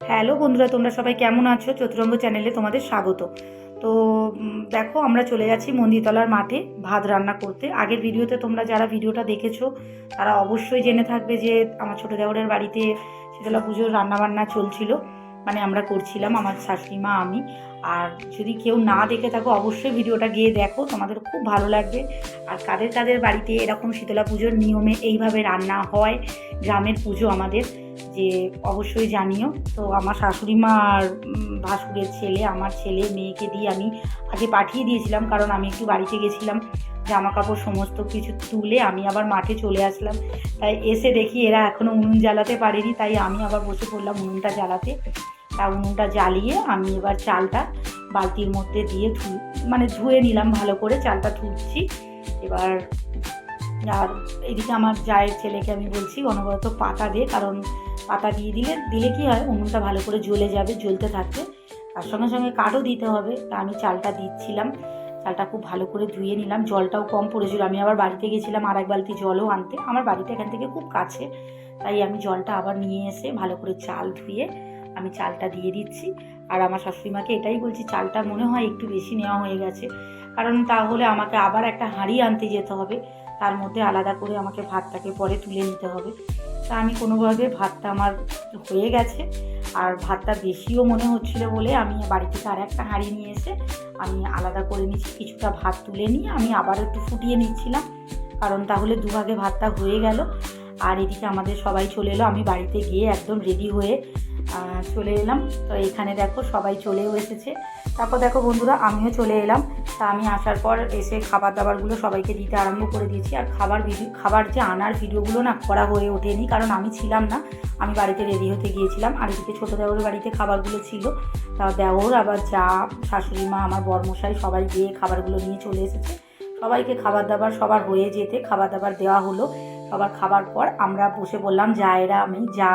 Hello বন্ধুরা, তোমরা সবাই কেমন আছো? চতুরঙ্গ চ্যানেলে তোমাদের স্বাগত। তো দেখো, আমরা চলে যাচ্ছি মন্দিরতলার মাঠে ভাত রান্না করতে। আগের ভিডিওতে তোমরা যারা ভিডিওটা দেখেছো তারা অবশ্যই জেনে থাকবে যে আমার ছোটো দেওরের বাড়িতে শীতলা পুজোর রান্নাবান্না চলছিল, মানে আমরা করছিলাম আমার শাশুড়ি মা, আমি। আর যদি কেউ না দেখে থাকো অবশ্যই ভিডিওটা গিয়ে দেখো, তোমাদের খুব ভালো লাগবে। আর কাদের কাদের বাড়িতে এরকম শীতলা পুজোর নিয়মে এইভাবে রান্না হয়, গ্রামের পুজো আমাদের, যে অবশ্যই জানিও। তো আমার শাশুড়ি মা আর ভাসুরের ছেলে, আমার ছেলে মেয়েকে দিয়ে আমি আগে পাঠিয়ে দিয়েছিলাম, কারণ আমি একটু বাড়িতে গেছিলাম, জামা কাপড় সমস্ত কিছু তুলে আমি আবার মাঠে চলে আসলাম। তাই এসে দেখি এরা এখনও উনুন জ্বালাতে পারেনি, তাই আমি আবার বসে পড়লাম উনুনটা জ্বালাতে। তা উনুনটা জ্বালিয়ে আমি এবার চালটা বালতির মধ্যে দিয়ে ধুয়ে নিলাম ভালো করে, চালটা ধুচ্ছি এবার। আর এদিকে আমার জায়ের ছেলেকে আমি বলছি অনবরত পাতা দে, কারণ পাতা দিয়ে দিলে কি হয়, উনুনটা ভালো করে জ্বলে যাবে, জ্বলতে থাকবে। তার সঙ্গে সঙ্গে কাঠও দিতে হবে। তা আমি চালটা দিচ্ছিলাম, চালটা খুব ভালো করে ধুয়ে নিলাম। জলটাও কম পড়েছিল, আমি আবার বাড়িতে গেছিলাম আর এক বালতি জলও আনতে, আমার বাড়িটা এখান থেকে খুব কাছে। তাই আমি জলটা আবার নিয়ে এসে ভালো করে চাল ধুয়ে আমি চালটা দিয়ে দিচ্ছি। আর আমার শাশুড়িমাকে এটাই বলছি, চালটা মনে হয় একটু বেশি নেওয়া হয়ে গেছে, কারণ তাহলে আমাকে আবার একটা হাঁড়ি আনতে যেতে হবে, তার মধ্যে আলাদা করে আমাকে ভাতটাকে পরে তুলে নিতে হবে। তা আমি কোনোভাবে ভাতটা আমার হয়ে গেছে, আর ভাতটা বেশিও মনে হচ্ছিলো বলে আমি বাড়ি থেকে আর একটা হাঁড়ি নিয়ে এসে আমি আলাদা করে নিচ্ছি। কিছুটা ভাত তুলে নিয়ে আমি আবার একটু ফুটিয়ে নিচ্ছিলাম, কারণ তাহলে দুভাগে ভাতটা হয়ে গেল। আর এদিকে আমাদের সবাই চলে এলো, আমি বাড়িতে গিয়ে একদম রেডি হয়ে চলে এলাম। তো এখানে দেখো সবাই চলেও এসেছে। তারপর দেখো বন্ধুরা, আমিও চলে এলাম। তা আমি আসার পর এসে খাবার দাবারগুলো সবাইকে দিতে আরম্ভ করে দিয়েছি। আর খাবার যে আনার ভিডিওগুলো না করা হয়ে ওঠেনি, কারণ আমি ছিলাম না, আমি বাড়িতে রেডি হতে গিয়েছিলাম। আর এদিকে ছোটো দেওরের বাড়িতে খাবারগুলো ছিল, তা দেওর আবার যা শাশুড়ি মা আমার বরমশাই সবাই গিয়ে খাবারগুলো নিয়ে চলে এসেছে। সবাইকে খাবার দাবার সবার হয়ে যেতে খাবার দাবার দেওয়া হলো। সবার খাবার পর আমরা বসে বললাম, জায়েরা, আমি, যা,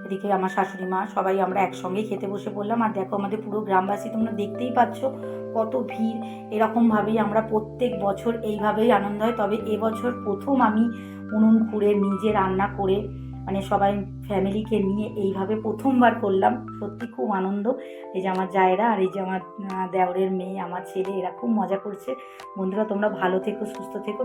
এদিকে আমার শাশুড়ি মা, সবাই আমরা একসঙ্গে খেতে বসে পড়লাম। আর দেখো আমাদের পুরো গ্রামবাসী, তোমরা দেখতেই পাচ্ছ কত ভিড়। এরকমভাবেই আমরা প্রত্যেক বছর এইভাবেই আনন্দ হয়। তবে এবছর প্রথম আমি উনুন খুঁড়ে নিজে রান্না করে, মানে সবাই ফ্যামিলিকে নিয়ে এইভাবে প্রথমবার করলাম। সত্যি খুব আনন্দ। এই যে আমার জায়েরা আর এই যে আমার দেওরের মেয়ে, আমার ছেলে, এরা খুব মজা করছে। বন্ধুরা তোমরা ভালো থেকো, সুস্থ থেকো।